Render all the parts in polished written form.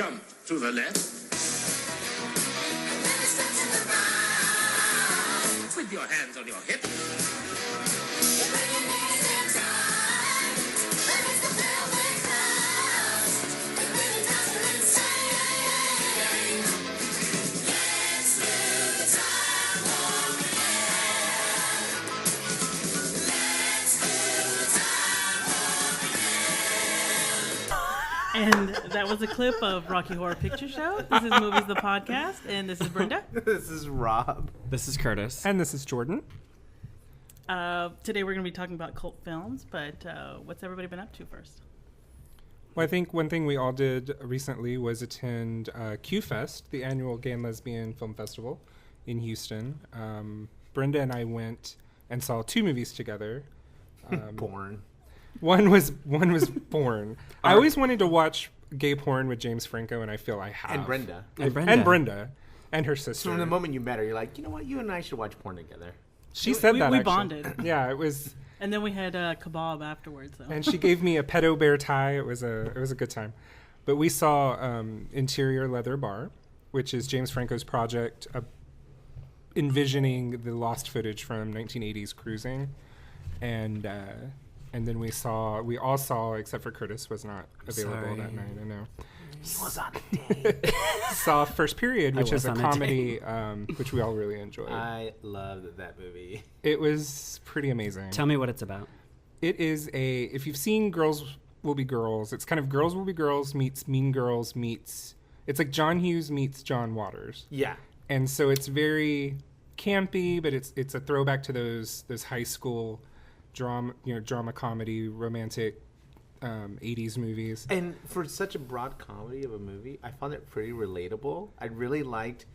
Jump to the left. With your hands on your hips. And that was a clip of Rocky Horror Picture Show. This is Movies the Podcast, and this is Brenda. This is Rob. This is Curtis. And this is Jordan. Today we're going to be talking about cult films, but what's everybody been up to first? Well, I think one thing we all did recently was attend Q-Fest, the annual Gay and Lesbian Film Festival in Houston. Brenda and I went and saw 2 movies together. Porn. One was Porn. I always wanted to watch gay porn with James Franco, and I feel I have. And Brenda. And Brenda. And her sister. So from the moment you met her, you're like, you know what? You and I should watch porn together. She said that, we actually. bonded. Yeah, it was... And then we had kebab afterwards. So. And she gave me a pedo bear tie. It was a good time. But we saw Interior Leather Bar, which is James Franco's project envisioning the lost footage from 1980s cruising. And then we all saw, except for Curtis was not available that night, I know. He was on a date. Saw First Period, which is a comedy, date. Which we all really enjoyed. I loved that movie. It was pretty amazing. Tell me what it's about. It is if you've seen Girls Will Be Girls, it's kind of Girls Will Be Girls meets Mean Girls meets, it's like John Hughes meets John Waters. Yeah. And so it's very campy, but it's a throwback to those high school drama comedy, romantic 80s movies. And for such a broad comedy of a movie, I found it pretty relatable. I really liked...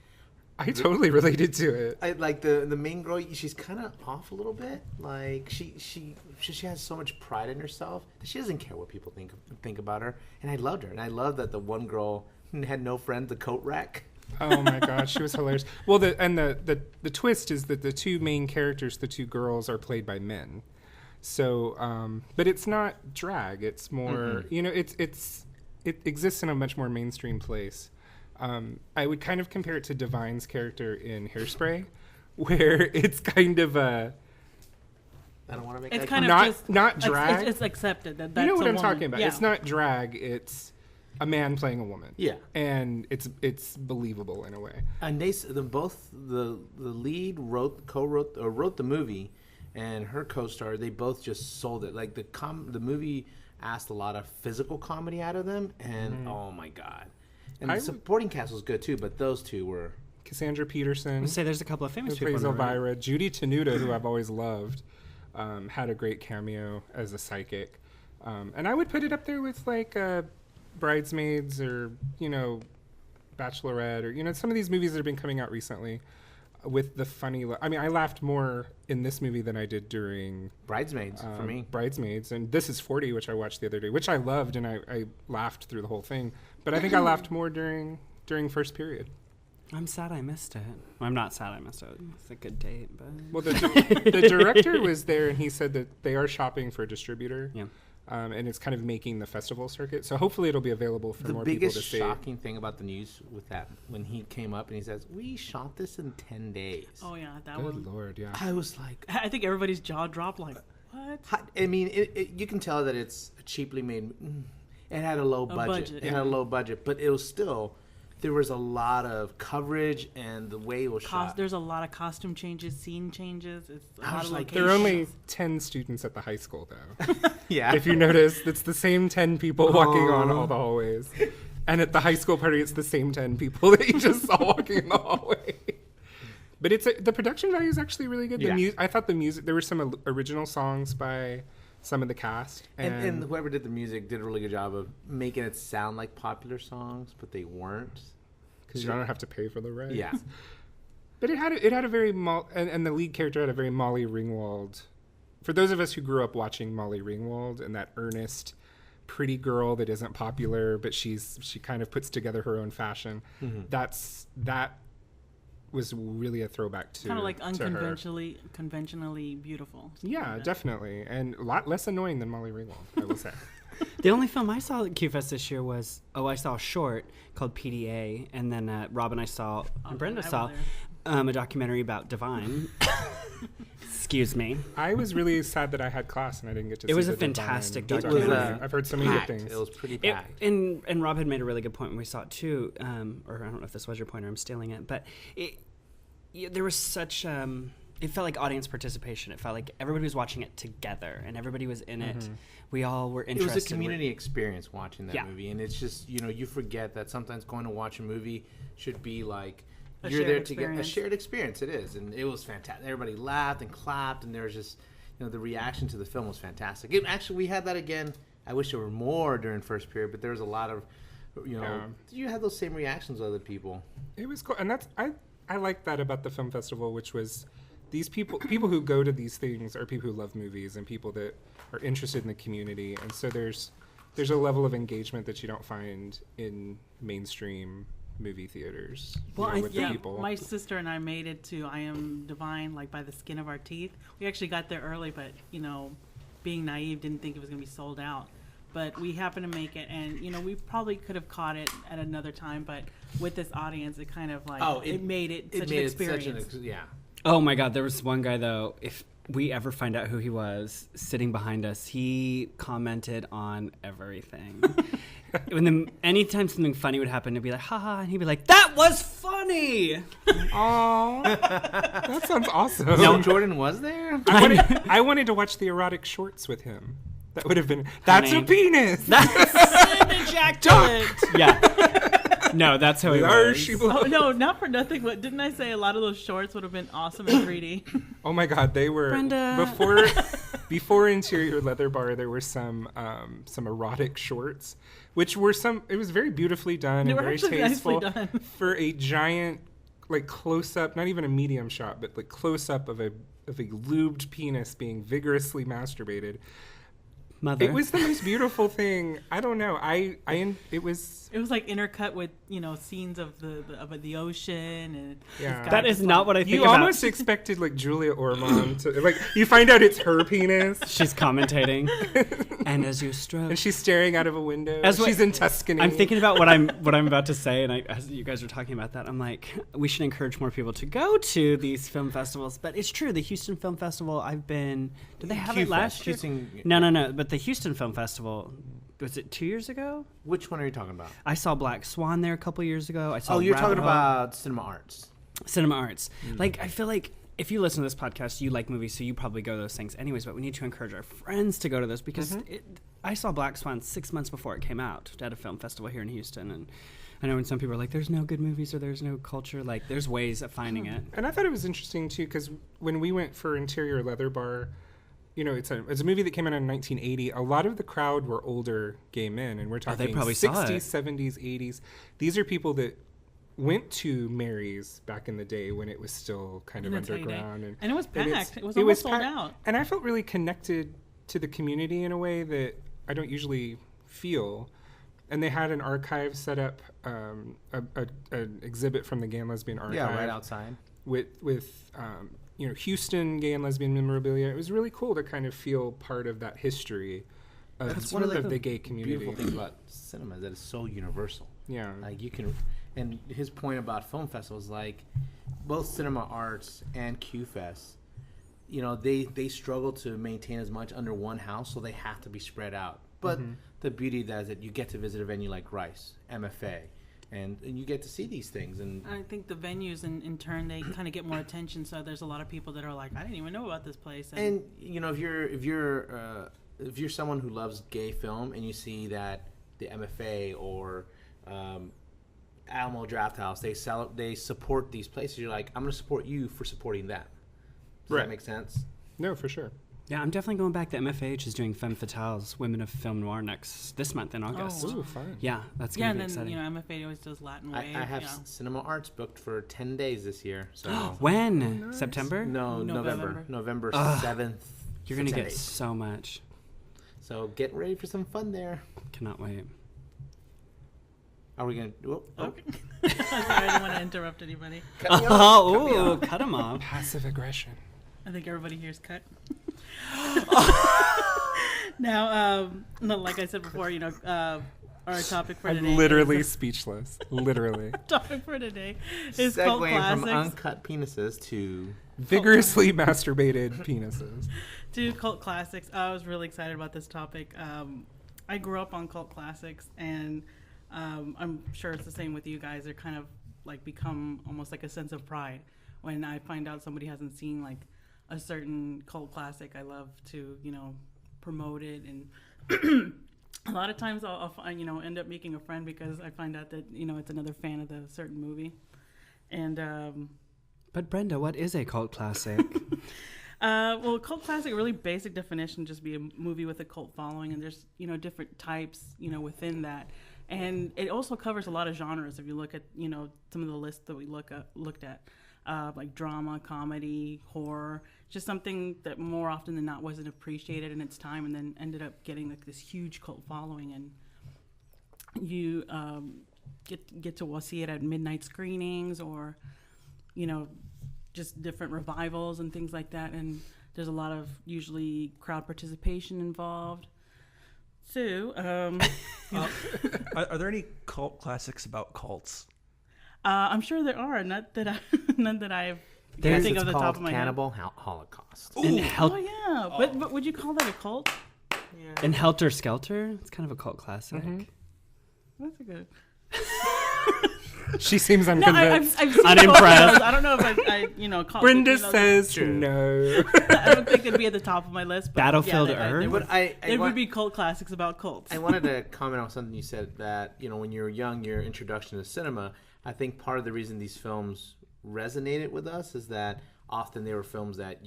I totally related to it. I like the main girl. She's kind of off a little bit. Like she has so much pride in herself that she doesn't care what people think about her. And I loved her. And I love that the one girl had no friend, the coat rack. Oh my gosh, she was hilarious. Well, the twist is that the 2 main characters, the 2 girls, are played by men. So, but it's not drag. It's more, it exists in a much more mainstream place. I would kind of compare it to Divine's character in Hairspray, where it's kind of I don't want to make it's that kind not, of just not drag. It's accepted that that's you know what a I'm woman. talking about. Yeah. It's not drag. It's a man playing a woman. Yeah, and it's believable in a way. and both the lead wrote the movie, and her co-star, they both just sold it. Like the movie asked a lot of physical comedy out of them, and oh my god. And the supporting cast was good too, but those 2 were... Cassandra Peterson. I say there's a couple of famous who people. plays in there, Elvira. right? Judy Tenuta, who I've always loved, had a great cameo as a psychic. And I would put it up there with like Bridesmaids or, Bachelorette or, some of these movies that have been coming out recently with the funny... I laughed more in this movie than I did during... Bridesmaids, for me. Bridesmaids. And This Is 40, which I watched the other day, which I loved, and I laughed through the whole thing. But I think I laughed more during First Period. I'm sad I missed it. Well, I'm not sad I missed it. It's a good date, but... Well, the director was there, and he said that they are shopping for a distributor. Yeah. And it's kind of making the festival circuit. So hopefully it'll be available for more people to see. The biggest shocking thing about the news with that, when he came up and he says, we shot this in 10 days. Oh yeah, that Good was. Lord, yeah. I was like... I think everybody's jaw dropped. Like what? I mean, you can tell that it's a cheaply made... It had a low budget. It had a low budget, but it was still... There was a lot of coverage, and the way it was shot. There's a lot of costume changes, scene changes. It's a lot of like, There are only locations. 10 students at the high school, though. Yeah. If you notice, it's the same 10 people walking on all the hallways. And at the high school party, it's the same 10 people that you just saw walking in the hallway. But the production value is actually really good. Yeah. I thought the music... There were some original songs by some of the cast. And whoever did the music did a really good job of making it sound like popular songs, but they weren't. Because you don't have to pay for the rights. Yeah. But it had a very... and the lead character had a very Molly Ringwald... For those of us who grew up watching Molly Ringwald and that earnest, pretty girl that isn't popular, but she kind of puts together her own fashion, that was really a throwback to kind of like conventionally beautiful. Yeah, definitely. And a lot less annoying than Molly Ringwald, I will say. The only film I saw at Q-Fest this year was, I saw a short called PDA, and then Rob and I saw, and Brenda saw, a documentary about Divine. Excuse me. I was really sad that I had class and I didn't get to see It was the a fantastic Divine documentary. I've heard so many good things. It was pretty It, packed. and Rob had made a really good point when we saw it too, or I don't know if this was your point or I'm stealing it, but there was such, it felt like audience participation. It felt like everybody was watching it together and everybody was in it. We all were interested. It was a community experience watching that Yeah. movie, and it's just, you forget that sometimes going to watch a movie should be like A you're shared there to get a experience. shared experience. It is, and it was fantastic. Everybody laughed and clapped, and there was just, the reaction to the film was fantastic. Actually, we had that again. I wish there were more during first period, but there was a lot of, you had those same reactions with other people. It was cool, and that's I like that about the film festival, which was these people who go to these things are people who love movies and people that are interested in the community, and so there's a level of engagement that you don't find in mainstream movie theaters. Well, with the people. my sister and I made it to I Am Divine, like by the skin of our teeth. We actually got there early, but being naive, didn't think it was going to be sold out. But we happened to make it, and we probably could have caught it at another time. But with this audience, it kind of like it made it such an experience. Yeah. Oh my God, there was one guy though, if we ever find out who he was, sitting behind us, he commented on everything. Anytime something funny would happen, it'd be like, haha, and he'd be like, that was funny! Aww, that sounds awesome. No, Jordan was there? I wanted to watch the erotic shorts with him. That would have been, that's a penis! That's an ejaculate. Yeah. No, that's how he was. Oh no, not for nothing, but didn't I say a lot of those shorts would have been awesome in 3D? Oh my God, they were Brenda. before Interior Leather Bar. There were some erotic shorts, which were it was very beautifully done They and were very actually tasteful nicely done. for a giant close up, not even a medium shot, but close up of a lubed penis being vigorously masturbated. Mother. It was the most beautiful thing. I don't know. It was like intercut with scenes of the ocean and Yeah. That is not what I think you about. almost expected Julia Ormond to you find out it's her penis. She's commentating, and as you stroke, And she's staring out of a window. As She's in Tuscany. I'm thinking about what I'm about to say, and as you guys are talking about that, I'm like, we should encourage more people to go to these film festivals. But it's true, the Houston Film Festival. Did they have it last year? No. But the Houston Film Festival, was it 2 years ago? Which one are you talking about? I saw Black Swan there a couple years ago. I saw. You're Rabbit talking Hole. about Cinema Arts. Cinema Arts. I feel like if you listen to this podcast, you like movies, so you probably go to those things anyways. But we need to encourage our friends to go to those because I saw Black Swan 6 months before it came out at a film festival here in Houston, and I know when some people are like, "There's no good movies" or "There's no culture," there's ways of finding it. And I thought it was interesting too because when we went for Interior Leather Bar, it's a movie that came out in 1980. A lot of the crowd were older gay men, and we're talking they probably saw it. 60s, 70s, 80s. These are people that went to Mary's back in the day when it was still kind of In its underground, heyday. And it was packed. it's- It was almost sold packed. out. And I felt really connected to the community in a way that I don't usually feel. And they had an archive set up, an exhibit from the Gay and Lesbian Archive. Yeah, right outside. With Houston gay and lesbian memorabilia. It was really cool to kind of feel part of that history of, That's one of the gay community. Beautiful things about cinema is that it's so universal. Yeah. You can, and his point about film festivals, both Cinema Arts and Q-Fest, they struggle to maintain as much under one house, so they have to be spread out. But the beauty of that is that you get to visit a venue like Rice, MFA, and you get to see these things. And I think the venues, in turn, they kind of get more attention. So there's a lot of people that are like, I didn't even know about this place. And if you're someone who loves gay film and you see that the MFA or Alamo Drafthouse, they support these places, you're like, I'm going to support you for supporting them. Does that make sense? No, for sure. Yeah, I'm definitely going back. The MFH is doing Femme Fatales, Women of Film Noir, this month in August. Ooh, fun. Yeah, that's going to be exciting. And then MFA always does Latin Wave. I have Cinema Arts booked for 10 days this year. So when? nice. September? No, November. November 7th. You're going to get days. so much. So get ready for some fun there. Cannot wait. Are we going to... Okay. Sorry, I didn't want to interrupt anybody. Cut him off. Passive aggression. I think everybody here's cut. Now, no, like I said before, our topic for today. I'm literally speechless. Literally. Topic for today is cult Segueing classics. from uncut penises to Vigorously masturbated penises. To cult classics. I was really excited about this topic. I grew up on cult classics, and I'm sure it's the same with you guys. They're kind of like become almost like a sense of pride when I find out somebody hasn't seen like a certain cult classic. I love to promote it, and a lot of times I'll end up making a friend because I find out that it's another fan of the certain movie. And But Brenda, what is a cult classic? well, cult classic, really basic definition, just be a movie with a cult following, and there's different types within that, and it also covers a lot of genres. If you look at some of the lists that we looked at, like drama, comedy, horror, just something that more often than not wasn't appreciated in its time, and then ended up getting like this huge cult following, and you get to see it at midnight screenings or just different revivals and things like that, and there's a lot of usually crowd participation involved. So, are there any cult classics about cults? I'm sure there are. None that I've Yes, think it's of the called top of my Cannibal Holocaust. And head. Yeah, but would you call that a cult? And Helter Skelter, it's kind of a cult classic. Mm-hmm. That's a good. She seems No, unconvinced. I've seen Unimpressed. I don't know if I call Brenda says no. I don't think it'd be at the top of my list. But Battlefield yeah, Earth? There But would be cult classics about cults. I wanted to comment on something you said that, when you're young, your introduction to cinema, I think part of the reason these films resonated with us is that often they were films that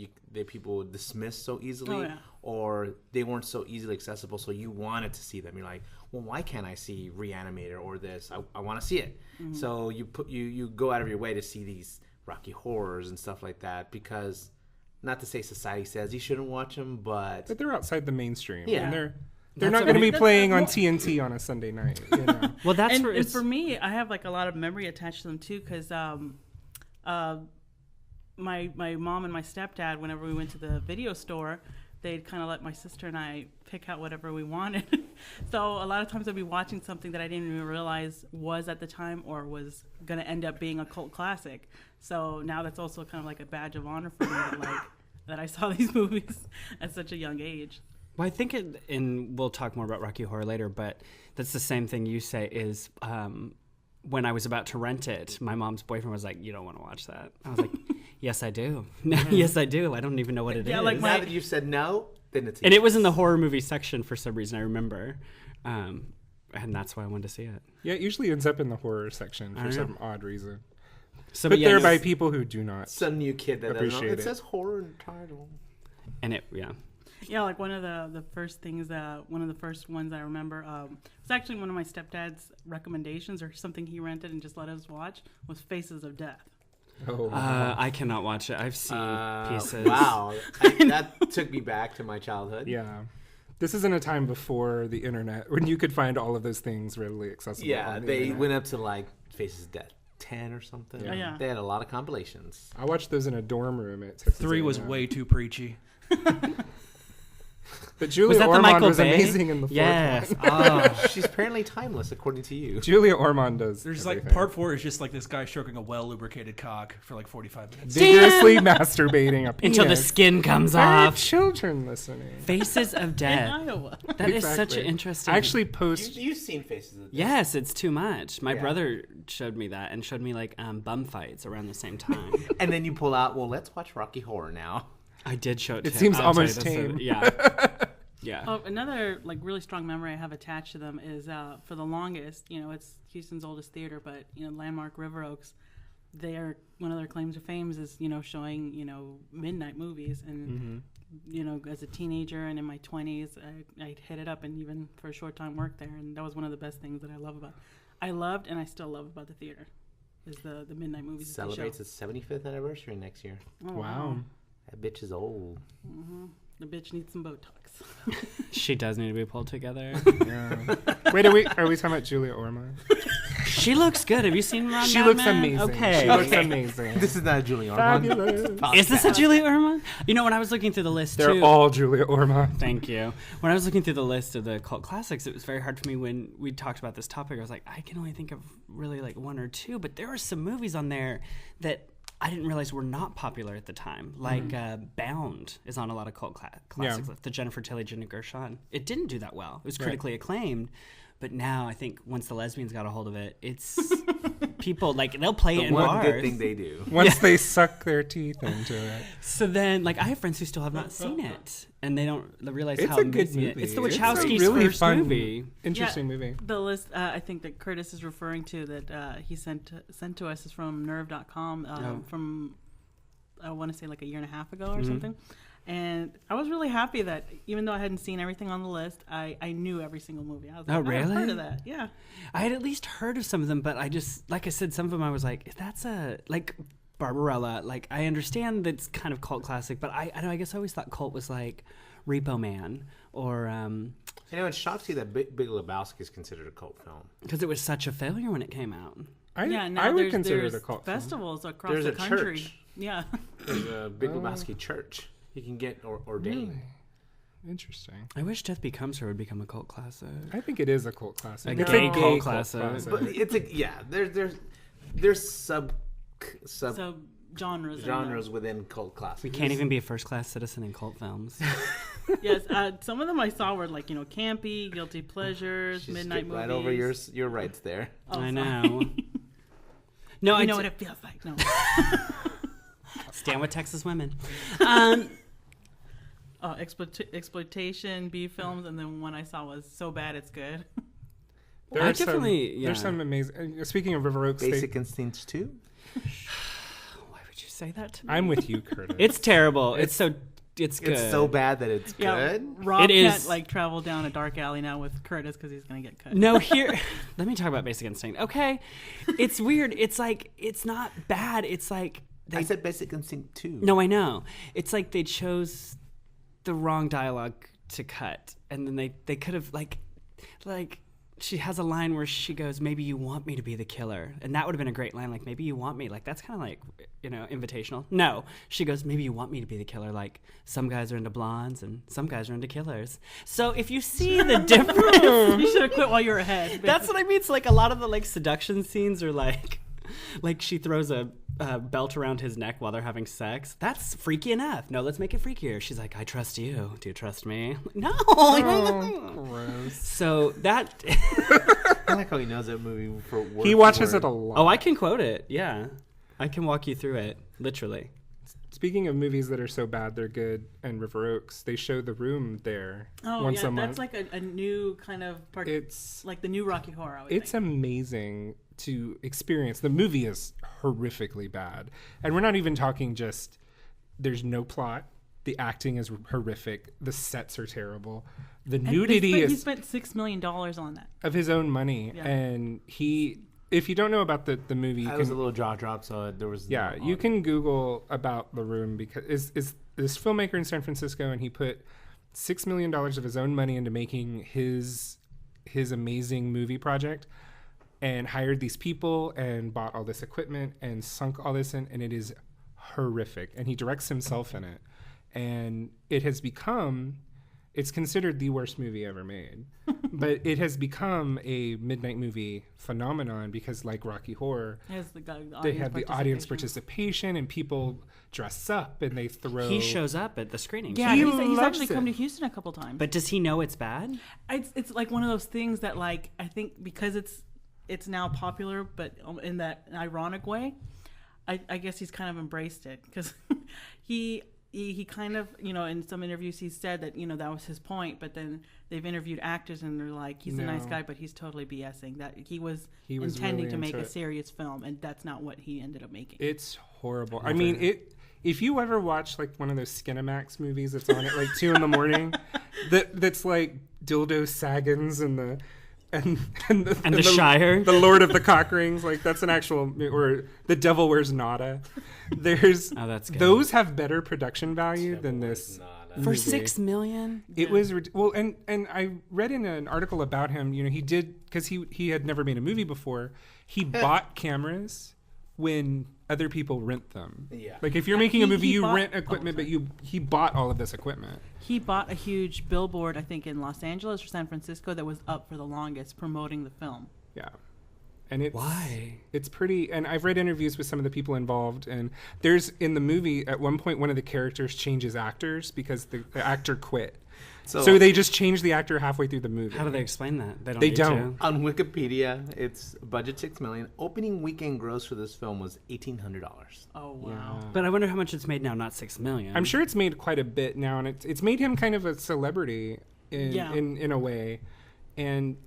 people would dismiss so easily, or they weren't so easily accessible, so you wanted to see them. You're like, well, why can't I see Reanimator or this? I want to see it. Mm-hmm. So you go out of your way to see these Rocky Horrors and stuff like that, because not to say society says you shouldn't watch them, but But they're outside the mainstream. Yeah. And they're not going to be playing on TNT on a Sunday night. Well, that's and, where and it's... for me, I have like a lot of memory attached to them too, because my mom and my stepdad, whenever we went to the video store, they'd kind of let my sister and I pick out whatever we wanted. So a lot of times I'd be watching something that I didn't even realize was at the time or was going to end up being a cult classic. So now that's also kind of like a badge of honor for me that I saw these movies at such a young age. Well, I think and we'll talk more about Rocky Horror later, but that's the same thing you say is when I was about to rent it, my mom's boyfriend was like, you don't want to watch that. I was like, yes, I do. Yes, I do. I don't even know what it is. Like now that you've said no, then it's and it was in the horror movie section for some reason, I remember. And that's why I wanted to see it. Yeah, it usually ends up in the horror section for some odd reason. So, but they're by people who do not. some new kid that doesn't know. Appreciate It it. says horror in the title. And Yeah, like one of the first things one of the first ones I remember, it's actually one of my stepdad's recommendations or something he rented and just let us watch was Faces of Death. Oh, I cannot watch it. I've seen pieces. Wow. That took me back to my childhood. yeah. This is in a time before the internet when you could find all of those things readily accessible. Yeah, on the they internet. went up to like Faces of Death 10 or something. Yeah. Yeah. They had a lot of compilations. I watched those in a dorm room at Texas 3 was A&M. way too preachy. But Julia Was that the Ormond Michael was Bay? amazing in the fourth Yes. one. Oh. She's apparently timeless, according to you. Julia Ormond does. There's everything. like part 4 is just like this guy stroking a well-lubricated cock for like 45 minutes. vigorously masturbating a penis. Until the skin comes There are off. children listening. Faces of In Death. Iowa. That is such Exactly. an interesting... I actually post. You've seen Faces of Death. Yes, it's too much. My Yeah. brother showed me that and showed me like bum fights around the same time. And then you pull out, well, let's watch Rocky Horror now. I did show it to It him. seems I'll tell you almost this, tame. Yeah. Yeah. Oh, another like really strong memory I have attached to them is for the longest, it's Houston's oldest theater, but Landmark River Oaks, one of their claims to fame is showing midnight movies, and as a teenager and in my 20s, I'd hit it up and even for a short time worked there, and that was one of the best things that I loved and I still love about the theater is the midnight movies. Celebrates its 75th anniversary next year. Oh, Wow. That bitch is old. The bitch needs some Botox. She does need to be pulled together. Yeah. Wait, are we talking about Julia Ormond? She looks good. Have you seen her on She Mad looks Men? amazing. Okay. She looks amazing. This is not Julie Ormond. Fabulous. Is this a Julia Ormond? You know, when I was looking through the list, They're too. all Julia Ormond. Thank you. When I was looking through the list of the cult classics, it was very hard for me when we talked about this topic. I was like, I can only think of really like one or two, but there were some movies on there that I didn't realize were not popular at the time. Like Bound is on a lot of cult classics. Yeah. The Jennifer Tilly, Jenna Gershon. It didn't do that well. It was critically acclaimed. But now I think once the lesbians got a hold of it, it's people like they'll play it in One bars. good thing they do. Once they suck their teeth into it. So then, like, I have friends who still have not seen it, and they don't realize It's how a good amazing movie. It's the It's a Wachowskis' really first fun movie. Interesting movie. The list I think that Curtis is referring to that he sent to us is from nerve.com from I want to say like a year and a half ago or something. And I was really happy that even though I hadn't seen everything on the list, I knew every single movie. I was like, Oh, really? I've heard of that. Yeah. I had at least heard of some of them, but I just, like I said, some of them I was like, that's like Barbarella. Like, I understand that's kind of cult classic, but I know, I guess I always thought cult was like Repo Man or... You know, it shocks you that Big Lebowski is considered a cult film. because it was such a failure when it came out. Now I would there's consider it a cult film. festivals across There's the a country. church. Yeah. There's a Big Lebowski church. You can get ordained. Really? Interesting. I wish Death Becomes Her would become a cult classic. I think it is a cult classic. Like It's a a gay gay cult cult classic. classic. But it's a there's sub So genres. in genres within cult classics. We can't even be a first-class citizen in cult films. there. Yes. Some of them I saw were like, campy, guilty pleasures, She's midnight skipped movies. right over your rights there. Oh, I sorry. know. No, You I know what it feels like. No. stand with Texas women. Exploitation, B films, and then one I saw was So Bad It's Good. There I are definitely, yeah. There's some amazing... Speaking of River Oaks, Basic Instincts 2. Why would you say that to me? I'm with you, Curtis. It's terrible. It's good. It's so bad that it's good. Rob It is- can't travel down a dark alley now with Curtis because he's gonna get cut. No, here. Let me talk about Basic Instinct. Okay, it's weird. It's like it's not bad. It's like I said Basic Instinct 2. no, I know. It's like they chose the wrong dialogue to cut, and then they could have like she has a line where she goes, "Maybe you want me to be the killer," and that would have been a great line. Like, maybe you want me. Like, that's kind of like invitational. No, she goes, "Maybe you want me to be the killer." Like, some guys are into blondes and some guys are into killers. So if you see the difference, You should have quit while you were ahead. that's what I mean. It's like a lot of the seduction scenes are like she throws a belt around his neck while they're having sex. That's freaky enough. No, let's make it freakier. She's like, "I trust you. Do you trust me?" No. Gross. So that. I like how he knows that movie for word He for watches word. it a lot. Oh, I can quote it. Yeah, I can walk you through it literally. Speaking of movies that are so bad they're good, and River Oaks, they show The Room there once a month. that's like a new kind of part. It's like the new Rocky Horror. I would it's think. amazing to experience. The movie is horrifically bad, and we're not even talking just there's no plot. The acting is horrific. The sets are terrible. The And nudity he is spent $6 million on that. of his own money, Yeah. and he. If you don't know about the movie, you I was a can, little jaw drop, so there was yeah, no you audio. can Google about The Room because is this filmmaker in San Francisco, and he put $6 million of his own money into making his amazing movie project, and hired these people and bought all this equipment and sunk all this in, and it is horrific. And he directs himself in it, and it has become. It's considered the worst movie ever made, but it has become a midnight movie phenomenon because, like Rocky Horror, they have the audience participation and people dress up and they throw. He shows up at the screening. Yeah, He he's loves actually come it. to Houston a couple times. But does he know it's bad? It's like one of those things that I think because it's now popular, but in that ironic way, I guess he's kind of embraced it because he kind of, in some interviews he said that, that was his point, but then they've interviewed actors and they're like, he's a nice guy, but he's totally BSing. That he was intending really to make into a it. serious film, and that's not what he ended up making. It's horrible. I mean, if you ever watch like one of those Skinamax movies that's on at like 2 a.m, that's like dildo Saggins and the Shire. the Lord of the Cock Rings, like that's an actual, or The Devil Wears Nada. There's Oh, that's good. those have better production value than this. For movie. $6 million? It was well, and I read in an article about him. You know, he did because he had never made a movie before. He bought cameras when other people rent them. Yeah. Like if you're making a movie, you bought- rent equipment, but he bought all of this equipment. He bought a huge billboard, I think, in Los Angeles or San Francisco that was up for the longest promoting the film. Yeah. And it's Why? It's pretty, and I've read interviews with some of the people involved, and there's in the movie at one point one of the characters changes actors because the actor quit. So they just changed the actor halfway through the movie. How do they explain that? They They need don't. to. On Wikipedia, it's budget $6 million. Opening weekend gross for this film was $1,800. Oh, wow. But I wonder how much it's made now, not $6 million. I'm sure it's made quite a bit now, and it's made him kind of a celebrity Yeah. in a way, and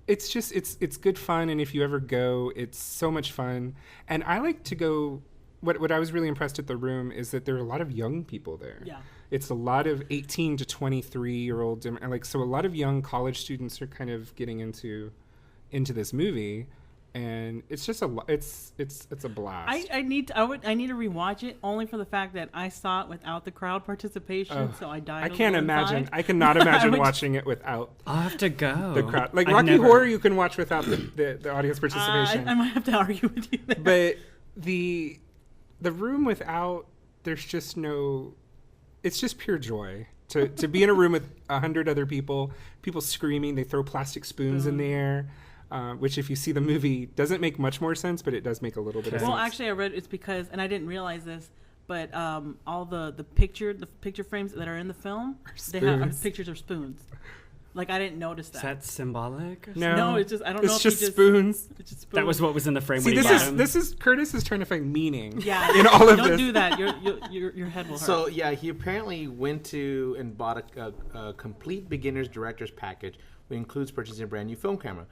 it's just it's good fun. And if you ever go, it's so much fun. And I like to go. What I was really impressed at the room is that there are a lot of young people there. Yeah. It's a lot of 18 to 23-year-old, and like so a lot of young college students are kind of getting into this movie, and it's just it's a blast. I need to rewatch it only for the fact that I saw it without the crowd participation, so I died. I can't imagine. I cannot imagine watching it without I'll have to go. the crowd. Like I've Rocky never- Horror, you can watch without the audience participation. I might have to argue with you there. But the room without, there's just no. It's just pure joy to be in a room with 100 other people screaming. They throw plastic spoons in the air, which if you see the movie doesn't make much more sense, but it does make a little bit of sense. Well, actually, I read it's because, and I didn't realize this, but all the picture frames that are in the film, they have spoons. pictures of spoons. Like I didn't notice Is that symbolic? Or No, No, it's just I don't know. It's if just he spoons. It's just spoons. That was what was in the frame See, when he this bought is him. Curtis is trying to find meaning. Yeah. in all of Don't this. do that. Your head will hurt. So yeah, he apparently went to and bought a complete beginner's director's package, which includes purchasing a brand new film camera.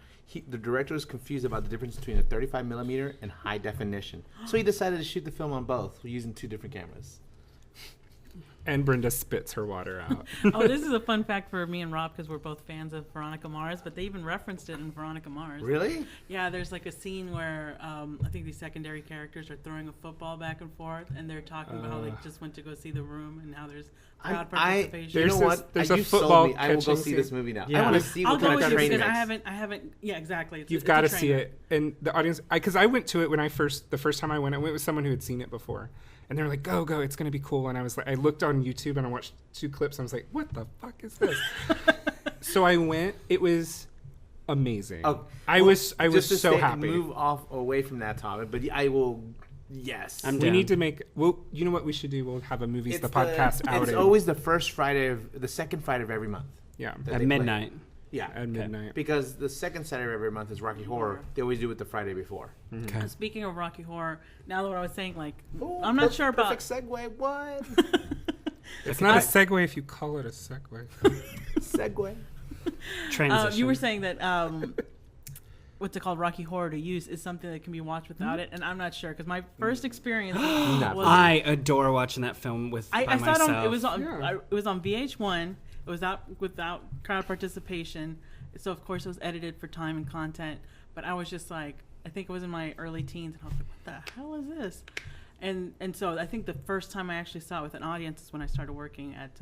The director was confused about the difference between a 35 millimeter and high definition, so he decided to shoot the film on both using two different cameras. And Brenda spits her water out. Oh, this is a fun fact for me and Rob because we're both fans of Veronica Mars, but they even referenced it in Veronica Mars. Really? Yeah, there's like a scene where I think these secondary characters are throwing a football back and forth, and they're talking about how they just went to go see The Room, and how there's crowd participation. You know There's what? there's You a sold football me. I will go catching see scene. this movie now. Yeah. I want to see I'll what go kind with of you train because wrecks. I haven't. Yeah, exactly. You've It's got to a see train it. And the audience, because I went to it when the first time I went with someone who had seen it before. And they were like, go, it's going to be cool. And I was like, I looked on YouTube and I watched 2 clips. And I was like, what the fuck is this? So I went. It was amazing. Oh, I was just so to happy. Move off away from that topic, but I will. Yes. I'm We down. need to make. Well, you know what we should do? We'll have a movies the podcast outing. It's always the second Friday of every month. yeah, that At they play. midnight. Yeah, at midnight. because the second Saturday of every month is Rocky Horror. They always do it the Friday before. Okay. Speaking of Rocky Horror, now that what I was saying, like, Ooh, I'm not sure about. perfect segue. What It's not a segue if you call it a segue. segue? Transition. You were saying that what's it called, Rocky Horror to Use, is something that can be watched without it, and I'm not sure because my first experience was I adore watching that film with by I saw myself. it on Yeah. it was on VH1. It was out without crowd participation, so of course it was edited for time and content. But I was just like, I think it was in my early teens, and I was like, what the hell is this? And so I think the first time I actually saw it with an audience is when I started working at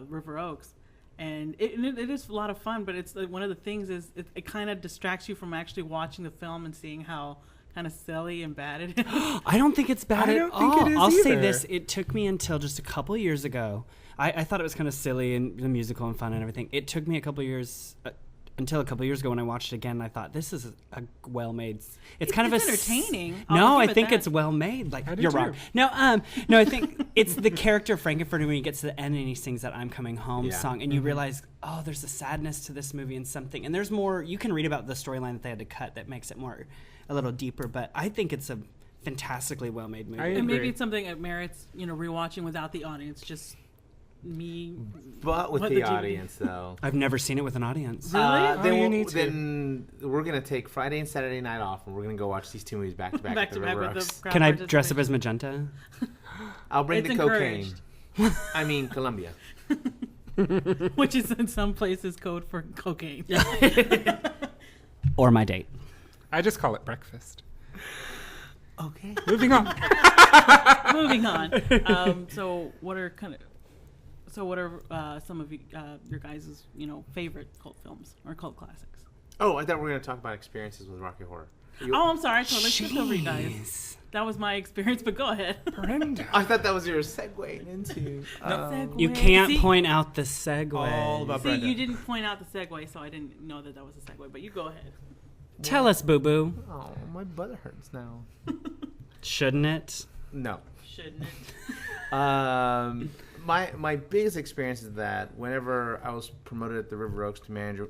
River Oaks. And it is a lot of fun, but it's one of the things is it kind of distracts you from actually watching the film and seeing how kind of silly and bad it is. I don't think it's bad I at don't think all. it is I'll say either. this: it took me until just a couple of years ago. I thought it was kind of silly and the musical and fun and everything. It took me a couple of years until a couple of years ago when I watched it again. I thought this is a well-made. It's kind of It's a entertaining. No, I'll I give it think that. it's well made. Like I do you're too. wrong. No, I think it's the character of Frankenfurter when he gets to the end and he sings that "I'm Coming Home" Yeah. song, Mm-hmm. and you realize, oh, there's a sadness to this movie and something, and there's more. You can read about the storyline that they had to cut that makes it a little deeper, but I think it's a fantastically well made movie. I And maybe agree. it's something that merits, rewatching without the audience. Just me. But with What the the DVD? audience, though. I've never seen it with an audience. Really? Oh, Then, you we'll- need to. then we're gonna take Friday and Saturday night off, and we're gonna go watch these 2 movies back to back Back at to the back River with Oaks. the crowd Can I dress up participation. as Magenta? I'll bring It's the cocaine. encouraged. I mean Colombia. Which is in some places code for cocaine. Or my date? I just call it breakfast. Okay. Moving on. Moving on. So what are kind of So what are some of your guys' favorite cult films or cult classics? Oh, I thought we were going to talk about experiences with Rocky Horror. I'm sorry. I totally skipped over you guys. That was my experience, but go ahead. Brenda. I thought that was your segue into. Segue. You can't See? point out the segue. All about See, Brenda. you didn't point out the segue, so I didn't know that was a segue. But you go ahead. Tell us, Boo Boo. Oh, my butt hurts now. Shouldn't it? No. Shouldn't it? My biggest experience is that whenever I was promoted at the River Oaks to manager,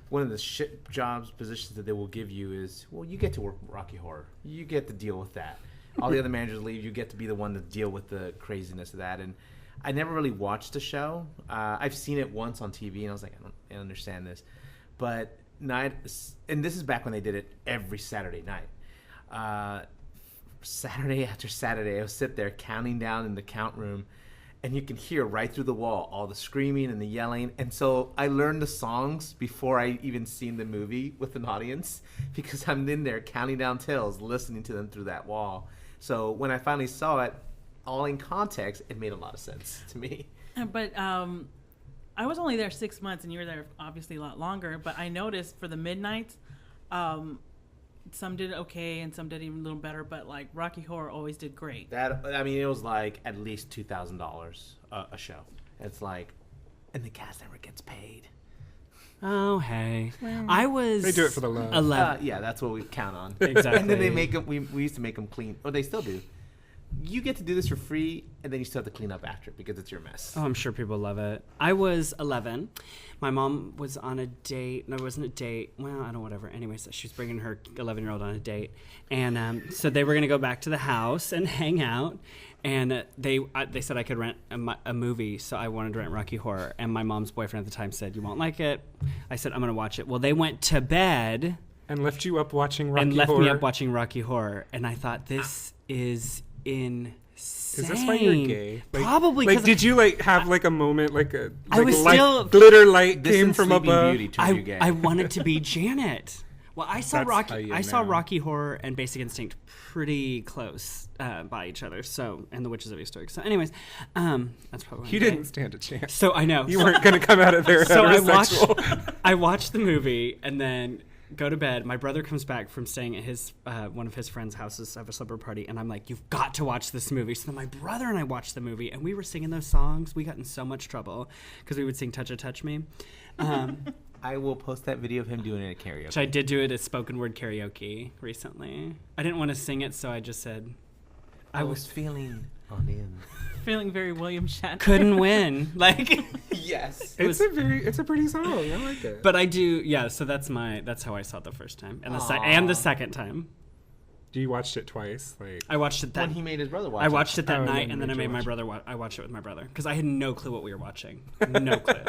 one of the shit jobs positions that they will give you is, well, you get to work with Rocky Horror. You get to deal with that. All the other managers leave. You get to be the one to deal with the craziness of that. And I never really watched the show. I've seen it once on TV, and I was like, I don't understand this. But and this is back when they did it every Saturday night. Saturday after Saturday, I would sit there counting down in the count room, and you can hear right through the wall all the screaming and the yelling. And so I learned the songs before I even seen the movie with an audience, because I'm in there counting down tails, listening to them through that wall. So when I finally saw it, all in context, it made a lot of sense to me. But I was only there 6 months, and you were there obviously a lot longer. But I noticed for the midnights, some did okay and some did even a little better. But like Rocky Horror always did great. It was like at least $2,000 a show. It's like, and the cast never gets paid. Oh, hey. I was... They do it for the love. 11. Yeah, that's what we count on. Exactly. And then they make them. We used to make them clean, or they still do. You get to do this for free, and then you still have to clean up after it because it's your mess. Oh, I'm sure people love it. I was 11. My mom was on a date. No, it wasn't a date. Well, I don't know, whatever. Anyways, she was bringing her 11-year-old on a date. And so they were going to go back to the house and hang out. And they said I could rent a movie, so I wanted to rent Rocky Horror. And my mom's boyfriend at the time said, you won't like it. I said, I'm going to watch it. Well, they went to bed. And left you up watching Rocky Horror. And left me up watching Rocky Horror. And I thought, this is insane. Is this why you're gay? Probably. Like, did you have a moment I was still glitter light This came and from Sleeping above? Beauty turned you gay. I wanted to be Janet. Well, I saw That's how you I saw know. Rocky Horror and Basic Instinct pretty close by each other. So, and The Witches of Eastwick. So, anyways, that's probably why You I'm gay. didn't stand a chance. So I know. You weren't going to come out of there So heterosexual. I watched the movie and then go to bed. My brother comes back from staying at his one of his friends' houses to have a slumber party, and I'm like, "You've got to watch this movie." So then my brother and I watched the movie, and we were singing those songs. We got in so much trouble because we would sing "Touch It, Touch Me." I will post that video of him doing it at karaoke. Which I did do it as spoken word karaoke recently. I didn't want to sing it, so I just said, I was feeling on in. Feeling very William Shatner. couldn't win. Like, Yes. It's a pretty song. I like it. but I do, yeah. So that's how I saw it the first time, and the second time. You watched it twice, like I watched it When he made his brother watch I watched it that Oh, night, then and then I you made my watch brother. I watched it with my brother because I had no clue what we were watching. No clue.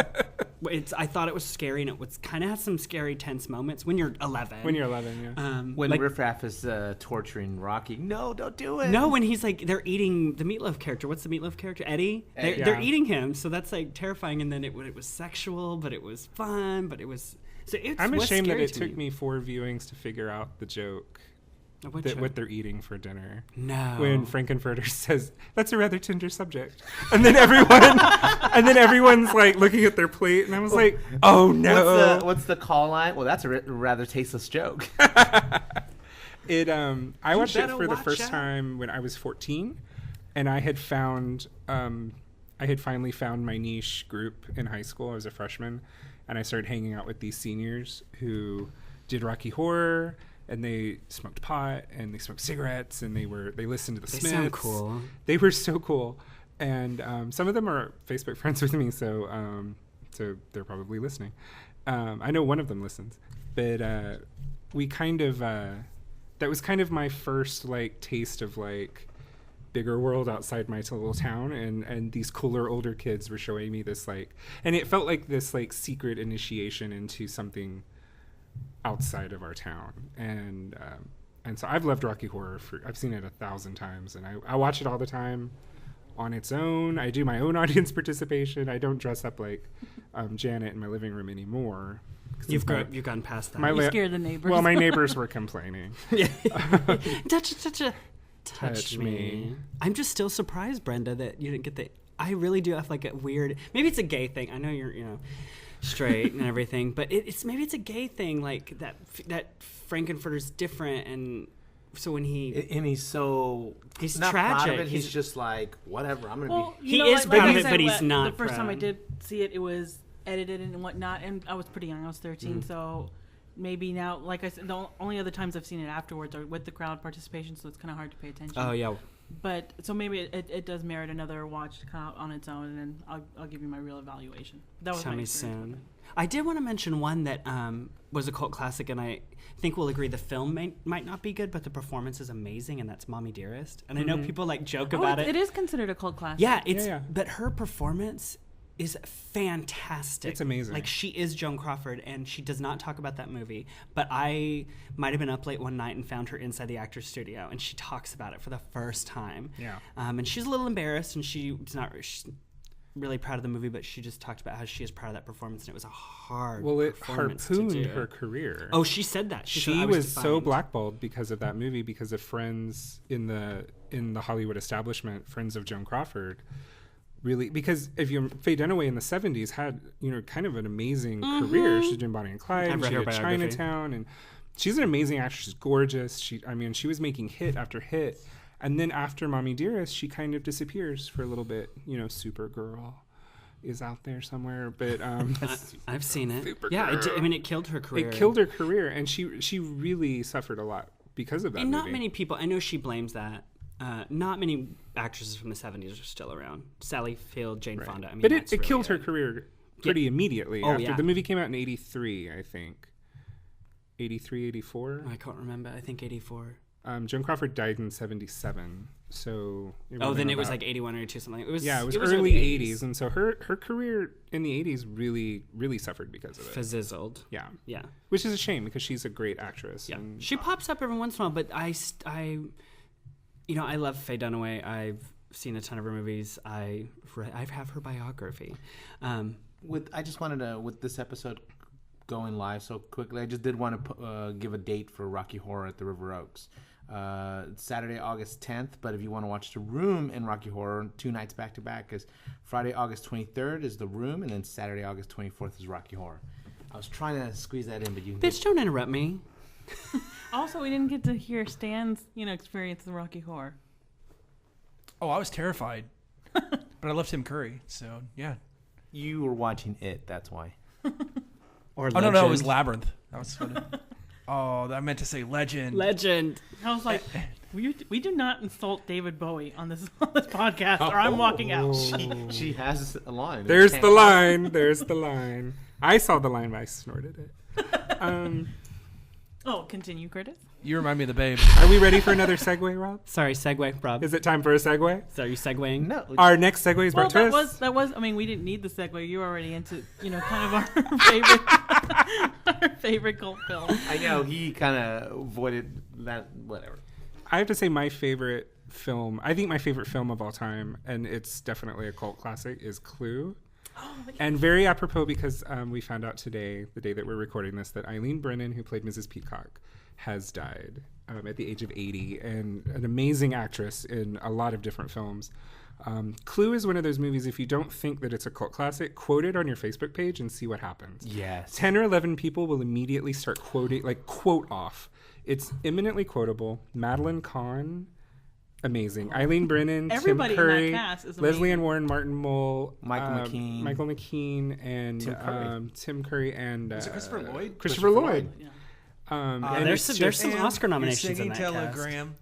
I thought it was scary, and it was kind of had some scary, tense moments when you're 11. when you're 11, yeah. When like, Riff Raff is torturing Rocky. No, don't do it. no, when he's like they're eating the Meatloaf character. What's the Meatloaf character? Eddie. Eddie. They're Yeah. eating him, so that's like terrifying. And then it was sexual, but it was fun, but it was. So it I'm was ashamed that scary it to took me 4 viewings to figure out the joke. What That show? what they're eating for dinner. No. When Frankenfurter says that's a rather tender subject, and then everyone's like looking at their plate, and I was like, oh no. What's the call line? Well, that's a rather tasteless joke. I watched it better for the watch first out. time when I was 14, and I had finally found my niche group in high school. I was a freshman, and I started hanging out with these seniors who did Rocky Horror. And they smoked pot, and they smoked cigarettes, and they listened to the They Smiths. sound cool. They were so cool, and some of them are Facebook friends with me, so they're probably listening. I know one of them listens, but we kind of that was kind of my first like taste of like bigger world outside my little town, and these cooler older kids were showing me this like, and it felt like this like secret initiation into something outside of our town, and so I've loved Rocky Horror. I've seen it 1,000 times, and I watch it all the time on its own. I do my own audience participation. I don't dress up like Janet in my living room anymore. You've gone past that. You scared the neighbors. Well, my neighbors were complaining. Touch me. I'm just still surprised, Brenda, that you didn't get the I really do have like a weird. Maybe it's a gay thing. I know you're straight and everything, but maybe it's a gay thing. Like that Frankenfurter's different, and so when he's not tragic. proud of it. He's just like, whatever. I'm gonna be. He is proud of it, but he's not. The first time I proud. did see it, it was edited and whatnot, and I was pretty young. I was 13, so maybe now, like I said, the only other times I've seen it afterwards are with the crowd participation, so it's kind of hard to pay attention. Oh yeah. But so maybe it does merit another watch kind of on its own, and then I'll give you my real evaluation. That was Tell my me experience with soon. it. I did want to mention one that was a cult classic, and I think we'll agree the film might not be good, but the performance is amazing, and that's Mommy Dearest. And I know people like joke about it. It is considered a cult classic. Yeah, Yeah. but her performance is fantastic. It's amazing. Like, she is Joan Crawford, and she does not talk about that movie. But I might have been up late one night and found her inside the actor's studio, and she talks about it for the first time. Yeah. And she's a little embarrassed, and she's really proud of the movie, but she just talked about how she is proud of that performance, and it was a hard It performance to harpooned do. her career. Oh, she said that. She said, She "I was so defined." blackballed because of that movie, because of friends in the Hollywood establishment, friends of Joan Crawford. Really, because if you Faye Dunaway in the 70s had kind of an amazing career. She's doing Bonnie and Clyde, I've and read she her did biography. Chinatown, and she's an amazing actress. She's gorgeous. She was making hit after hit, and then after Mommy Dearest, she kind of disappears for a little bit. Supergirl is out there somewhere, but I've seen it. Supergirl. Yeah, it killed her career. It killed her career, and she really suffered a lot because of that And movie. not many people, I know she blames that. Not many actresses from the 70s are still around. Sally Field, Jane Fonda. But that's it really killed her good. career pretty immediately. Oh, after yeah. the movie came out in 83, I think. 83, 84. I can't remember. I think 84. Joan Crawford died in 77. So Then it was like 81 or 82, something. It was early 80s. And so her career in the 80s really, really suffered because of it. Fizzled. Yeah. Yeah. Which is a shame, because she's a great actress. Yeah. And She pops up every once in a while, but I love Faye Dunaway. I've seen a ton of her movies. I have her biography. I just wanted to, with this episode going live so quickly, I just did want to give a date for Rocky Horror at the River Oaks. Saturday, August 10th, but if you want to watch The Room in Rocky Horror, 2 nights back to back, is Friday, August 23rd is The Room, and then Saturday, August 24th is Rocky Horror. I was trying to squeeze that in, but you Bitch, don't interrupt me. Also, we didn't get to hear Stan's, experience in Rocky Horror. Oh, I was terrified, but I love Tim Curry, so yeah. You were watching it, that's why. Or Oh no, it was Labyrinth. That was funny. Oh, I meant to say Legend. Legend. I was like, we do not insult David Bowie on this podcast, or I'm walking out. She has a line. there's the line. There's the line. I saw the line, but I snorted it. Oh, continue, Curtis. You remind me of the Babe. Are we ready for another segue, Rob? Sorry, segue, Rob. Is it time for a segue? So are you segueing? No. Our next segue is Well, about twists. that was. I mean, we didn't need the segue. You were already into, kind of our favorite, our favorite cult film. I know, he kind of avoided that, whatever. I have to say my favorite film, I think my favorite film of all time, and it's definitely a cult classic, is Clue. And very apropos, because we found out today, the day that we're recording this, that Eileen Brennan, who played Mrs. Peacock, has died at the age of 80, and an amazing actress in a lot of different films. Clue is one of those movies, if you don't think that it's a cult classic, quote it on your Facebook page and see what happens. Yes. 10 or 11 people will immediately start quoting, like quote off. It's eminently quotable. Madeline Kahn, amazing. Eileen Brennan, Everybody Tim in that Curry, cast is Leslie amazing. Ann Warren, Martin Mull, Michael McKean. and Tim Curry and Is it Christopher Lloyd? Christopher Lloyd. Yeah. And There's it's some just- Oscar You're nominations in singing that Telegram.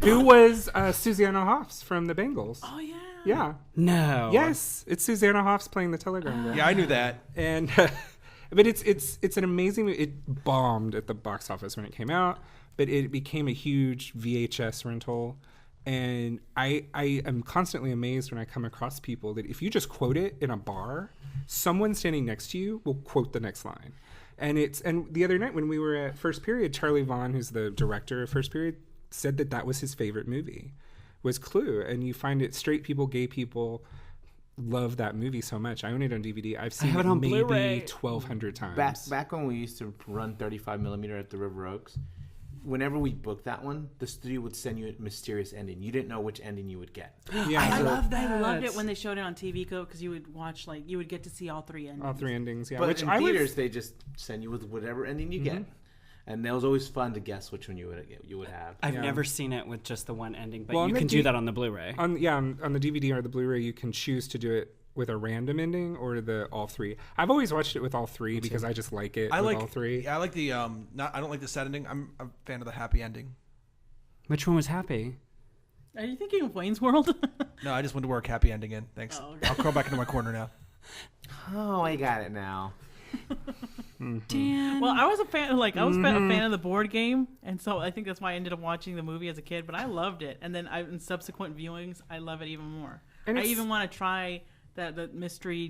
who was Susanna Hoffs from the Bengals. Oh yeah. Yeah. No. Yes, it's Susanna Hoffs playing the telegram girl. Yeah, I knew that. And but it's an amazing movie. It bombed at the box office when it came out, but it became a huge VHS rental. And I am constantly amazed when I come across people that if you just quote it in a bar, someone standing next to you will quote the next line. And the other night when we were at First Period, Charlie Vaughn, who's the director of First Period, said that was his favorite movie, was Clue. And you find it, straight people, gay people love that movie so much. I own it on DVD. I've seen have it it on maybe Blu-ray. 1,200 times. Back when we used to run 35 millimeter at the River Oaks, whenever we booked that one, the studio would send you a mysterious ending. You didn't know which ending you would get. Yeah, I so- love that. I loved it when they showed it on TV because you would watch you would get to see all three endings. all three endings. Yeah, But which in I theaters, was. they just send you with whatever ending you get, and it was always fun to guess which one you would have. I've Yeah. never seen it with just the one ending, but Well, on you the can D- do that on the Blu-ray. On the DVD or the Blu-ray, you can choose to do it with a random ending or the all three. I've always watched it with all three because I just like it. I with like all three. Yeah, I like the I don't like the sad ending. I'm a fan of the happy ending. Which one was happy? Are you thinking of Wayne's World? No, I just wanted to work happy ending in. Thanks. Oh, okay. I'll crawl back into my corner now. Oh, I got it now. Dan. Well, I was a fan. A fan of the board game, and so I think that's why I ended up watching the movie as a kid. But I loved it, and then in subsequent viewings, I love it even more. And I it's- even want to try the mystery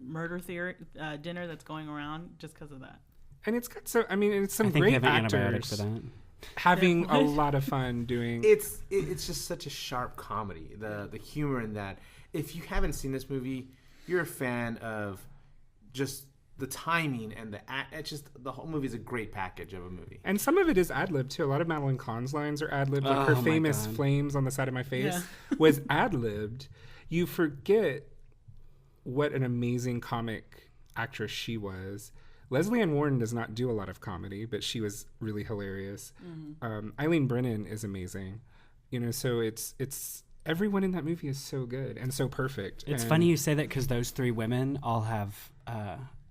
murder theory dinner that's going around just because of that. And it's got it's some I think they great have an antibiotic actors for that. having a What? lot of fun doing. It's just such a sharp comedy. The humor in that. If you haven't seen this movie, you're a fan of just the timing and the act. It's just the whole movie is a great package of a movie. And some of it is ad lib too. A lot of Madeline Kahn's lines are ad libbed. Like her Oh my famous God. "flames on the side of my face" Yeah. was ad libbed. You forget what an amazing comic actress she was. Leslie Ann Warren does not do a lot of comedy, but she was really hilarious. Eileen Brennan is amazing. So it's everyone in that movie is so good and so perfect. It's And funny you say that because those three women all have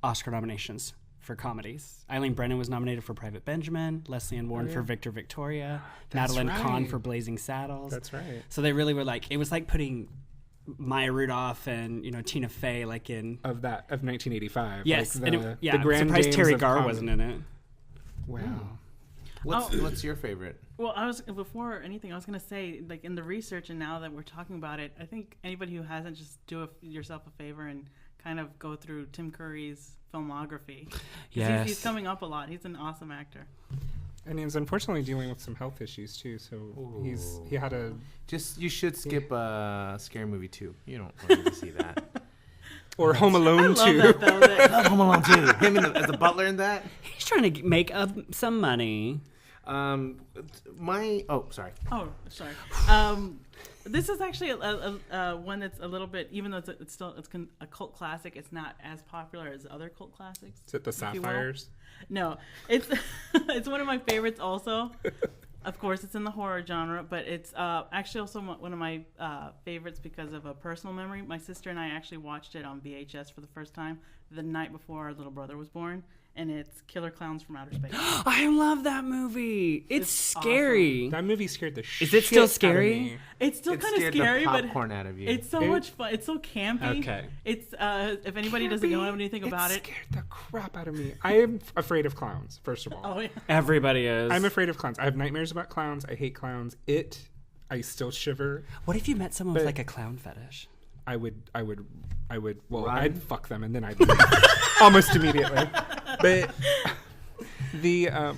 Oscar nominations for comedies. Eileen Brennan was nominated for Private Benjamin, Leslie Ann Warren for Victor Victoria, That's Madeline Kahn right. for Blazing Saddles. That's right. So they really were it was like putting Maya Rudolph and Tina Fey in. Of 1985. Yes, like and the I'm grand surprised dames Terry of Garr comedy. wasn't in it. Wow. What's your favorite? Well, before anything, I was gonna say, in the research, and now that we're talking about it, I think anybody who hasn't, just do yourself a favor and kind of go through Tim Curry's filmography. 'Cause Yes. he's coming up a lot. He's an awesome actor. And he's unfortunately dealing with some health issues too. So he had a You should skip Scary Movie 2. You don't need to see that. or Home Alone I love too. that though. I love Home Alone 2. Him as a butler in that. He's trying to make up some money. Sorry. Oh, sorry. This is actually a one that's a little bit, even though it's still a cult classic. It's not as popular as other cult classics. Is it the if you will. Sapphires? No, it's it's one of my favorites. Also, of course, it's in the horror genre, but it's actually also one of my favorites because of a personal memory. My sister and I actually watched it on VHS for the first time the night before our little brother was born, and it's Killer Clowns from Outer Space. I love that movie. It's It's scary. That movie scared the shit. Is it still out of scary? me. It's still It kind of scared scary, the but popcorn out of you. it's so much fun. It's so campy. Okay. It's if anybody doesn't know anything about it. scared the crap out of me. I am afraid of clowns. First of all, Oh yeah. Everybody is. I'm afraid of clowns. I have nightmares about clowns. I hate clowns. I still shiver. What if you met someone with But- a clown fetish? I would. Well, Run. I'd fuck them and then I'd leave almost immediately. But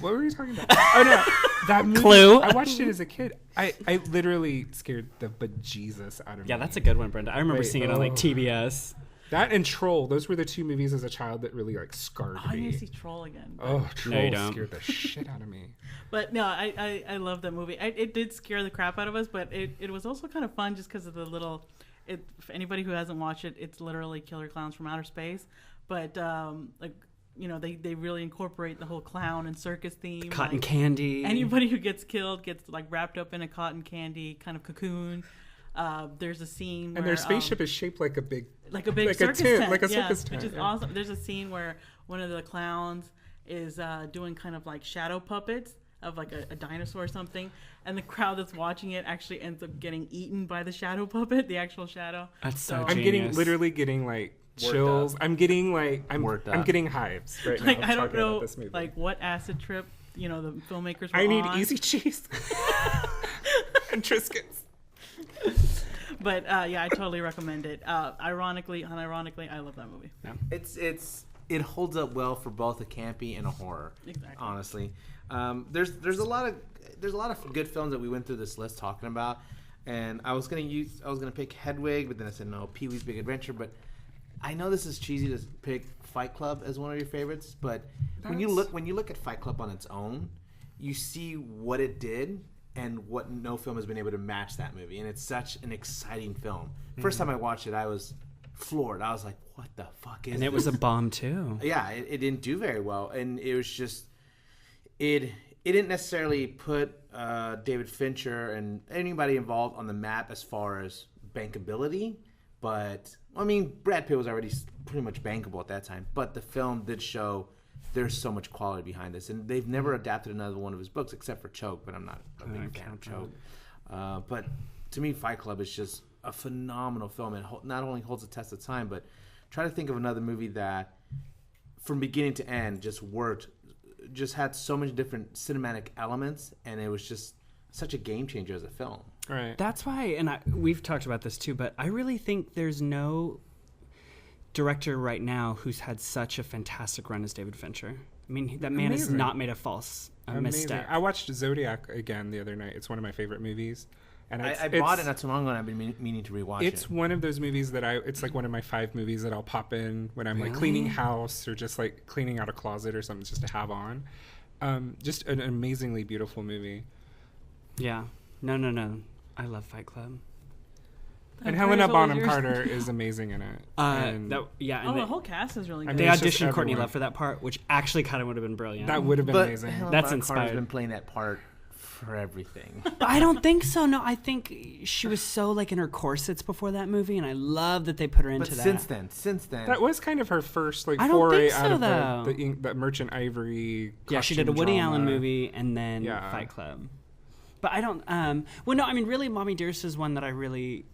what were we talking about? Oh no, that movie. Clue. I watched it as a kid. I literally scared the bejesus out of me. Yeah, that's a good one, Brenda. I remember Wait, seeing it on TBS. That and Troll. Those were the two movies as a child that really scarred Oh, I need me. to see Troll again. Oh, Troll No, you don't. scared the shit out of me. But no, I love that movie. It did scare the crap out of us, but it was also kind of fun just because of the little. For anybody who hasn't watched it, it's literally Killer Clowns from Outer Space. But they really incorporate the whole clown and circus theme. Cotton candy. Anybody who gets killed gets wrapped up in a cotton candy kind of cocoon. There's a scene And where their spaceship is shaped like a big circus tent, tent, like a yeah, circus tent, which is yeah. awesome. There's a scene where one of the clowns is doing kind of like shadow puppets of a dinosaur or something, and the crowd that's watching it actually ends up getting eaten by the shadow puppet, the actual shadow. That's so I'm genius. literally getting chills. I'm getting Worked I'm up. getting hives right now. I don't talking about know this movie. what acid trip the filmmakers were I need on. easy cheese and Triscuits. But yeah, I totally recommend it. Unironically, I love that movie. It holds up well for both a campy and a horror. Exactly. Honestly, there's a lot of good films that we went through this list talking about, and I was gonna pick Hedwig, but then I said no, Pee-wee's Big Adventure. But I know this is cheesy to pick Fight Club as one of your favorites, but when you look at Fight Club on its own, you see what it did and what no film has been able to match that movie. And it's such an exciting film. First time I watched it, I was floored. I was like, what the fuck is this? And it was a bomb, too. Yeah, it didn't do very well. And it was just, it didn't necessarily put David Fincher and anybody involved on the map as far as bankability. But, I mean, Brad Pitt was already pretty much bankable at that time. But the film did show there's so much quality behind this. And they've never adapted another one of his books except for Choke, but I'm not a big fan of Choke. But to me, Fight Club is just a phenomenal film. And not only holds the test of time, but try to think of another movie that from beginning to end just worked, just had so many different cinematic elements, and it was just such a game changer as a film. Right. That's why, and we've talked about this too, but I really think there's no director right now who's had such a fantastic run as David Fincher. I mean, that man has not made a misstep. I watched Zodiac again the other night. It's one of my favorite movies. And I bought it not too long ago, and I've been meaning to rewatch it. It's one of those movies that it's like one of my 5 movies that I'll pop in when I'm like cleaning house or just like cleaning out a closet or something just to have on. Just an amazingly beautiful movie. Yeah. No. I love Fight Club. And Helena Bonham Carter is amazing in it. The whole cast is really good. They auditioned Courtney Love for that part, which actually kind of would have been brilliant. That would have been amazing. Helena That's Bonham inspired. Carter's been playing that part for everything. I don't think so. No, I think she was so like in her corsets before that movie, and I love that they put her into But that. since then, That was kind of her first like I don't foray think out so, of though. the Merchant Ivory. Yeah, she did a Woody costume Allen drama. movie and then Fight Club. But I don't. Well, no, I mean, really, Mommy Dearest is one that I really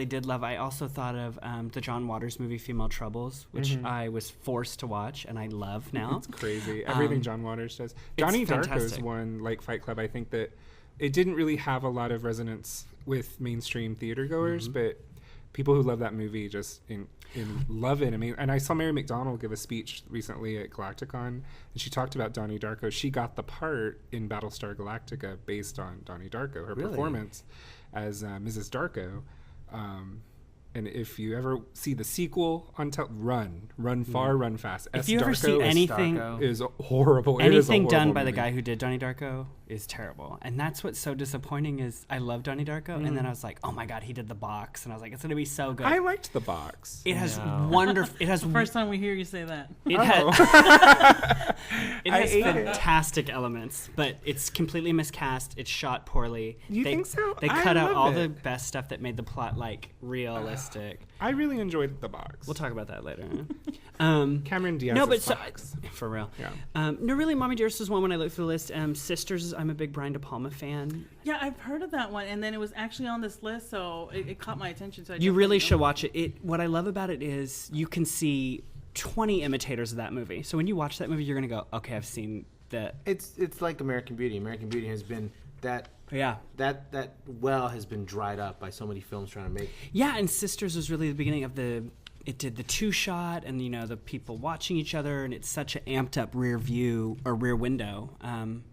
did love. I also thought of the John Waters movie Female Troubles, which I was forced to watch and I love now. It's crazy. Everything John Waters does. Donnie Darko's fantastic. one, like Fight Club, I think that it didn't really have a lot of resonance with mainstream theater goers, but people who love that movie just love it. I mean, and I saw Mary McDonnell give a speech recently at Galacticon, and she talked about Donnie Darko. She got the part in Battlestar Galactica based on Donnie Darko, her performance as Mrs. Darko. And if you ever see the sequel on run far, run fast. If you ever see anything is horrible. Anything done by the guy who did Donnie Darko is terrible. And that's what's so disappointing is I love Donnie Darko, and then I was like, oh my God, he did The Box. And I was like, it's going to be so good. I liked The Box. It has wonderful... It has the first time we hear you say that. It has fantastic elements, but it's completely miscast. It's shot poorly. You think so? They I cut out love all it. the best stuff that made the plot like realistic. I really enjoyed The Box. We'll talk about that later. Cameron Diaz's Box. For real. Yeah. No, really, Mommy Dearest is one when I look through the list. Sisters, I'm a big Brian De Palma fan. Yeah, I've heard of that one, and then it was actually on this list, so it caught my attention. So You really should watch it. What I love about it is you can see 20 imitators of that movie. So when you watch that movie, you're going to go, okay, I've seen that. it's like American Beauty. American Beauty has been that well has been dried up by so many films trying to make. Yeah, and Sisters was really the beginning of it did the 2-shot and the people watching each other, and it's such an amped up rear view or rear window.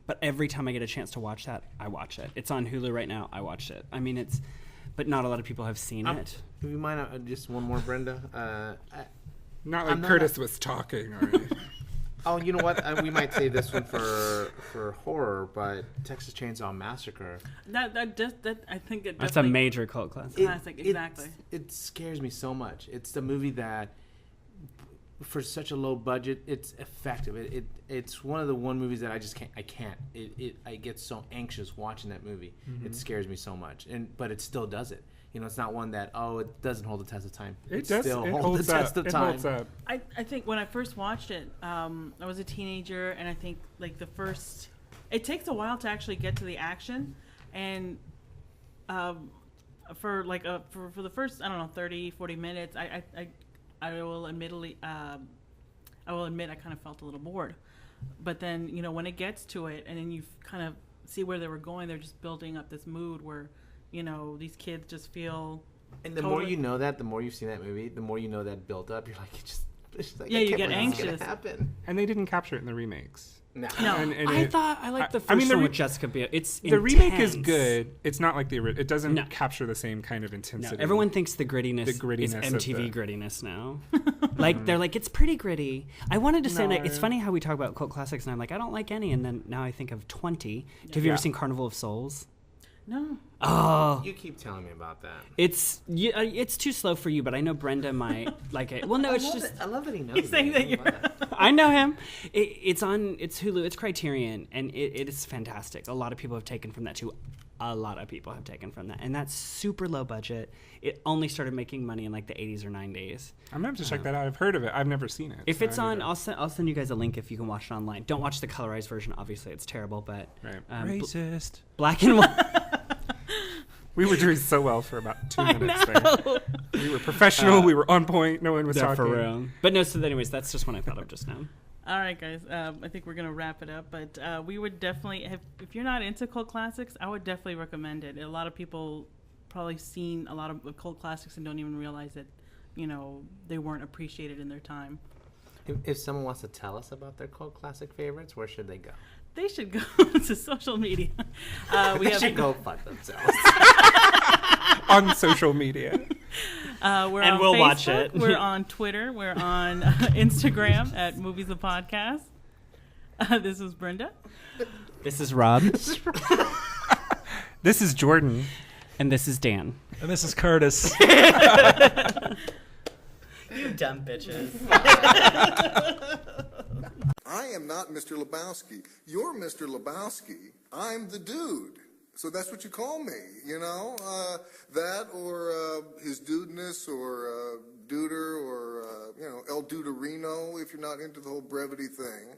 But every time I get a chance to watch that, I watch it. It's on Hulu right now. I watch it. I mean, but not a lot of people have seen it. Do you mind just one more, Brenda? Not like Curtis was talking already. Oh, you know what? We might save this one for horror, but Texas Chainsaw Massacre. That I think it. That's a major cult classic. Classic, exactly. It scares me so much. It's the movie that, for such a low budget, it's effective. It's one of the movies that I just can't. I can't. I get so anxious watching that movie. It scares me so much, but it still does it. It's not one that it doesn't hold the test of time. It does. Still It holds holds the test up. of time. It holds up. I think when I first watched it, I was a teenager, and I think like it takes a while to actually get to the action, and for the first 30, 40 minutes, I will admit I kind of felt a little bored, but then when it gets to it, and then you kind of see where they were going, they're just building up this mood where these kids just feel. And the more you know that, the more you've seen that movie, the more you know that built up. You're like, it's like, you get anxious. anxious. Happen. And they didn't capture it in the remakes. No. And I liked the first one with Jessica Biel. It's the remake is intense. good. It's not like the original. It doesn't No. capture the same kind of No, intensity. everyone thinks the grittiness is of MTV grittiness now. Like they're like, it's pretty gritty. I wanted to say that it's funny how we talk about cult classics and I'm like, I don't like any, and then now I think of 20. Have you ever seen Carnival of Souls? No. Oh, You keep telling me about that. it's too slow for you, but I know Brenda might like it. Well, no, it's just I love that he knows. He's saying that you're. I know him. It's Hulu. It's Criterion, and it is fantastic. A lot of people have taken from that too. A lot of people have taken from that, and that's super low budget. It only started making money in like the 80s or 90s. I'm gonna have to check that out. I've heard of it. I've never seen it. If so it's I on, need to- I'll send you guys a link if you can watch it online. Don't watch the colorized version. Obviously, it's terrible, but Right. Racist. black and white. We were doing so well for about 2 minutes there. We were professional. We were on point. No one was Yeah, talking. for real. But no, so anyways, that's just one I thought of just now. All right, guys. I think we're gonna wrap it up, but we would definitely, if you're not into cult classics, I would definitely recommend it. A lot of people probably seen a lot of cult classics and don't even realize that, they weren't appreciated in their time. If someone wants to tell us about their cult classic favorites, where should they go? They should go to social media. They should go fuck themselves. On social media. We're And on we'll Facebook, watch it. We're on Twitter. We're on Instagram at Movies the Podcast. This is Brenda. This is Rob. This is Jordan. And this is Dan. And this is Curtis. You dumb bitches. I am not Mr. Lebowski. You're Mr. Lebowski. I'm the dude. So that's what you call me, that or his dudeness or duder or, El Duderino if you're not into the whole brevity thing.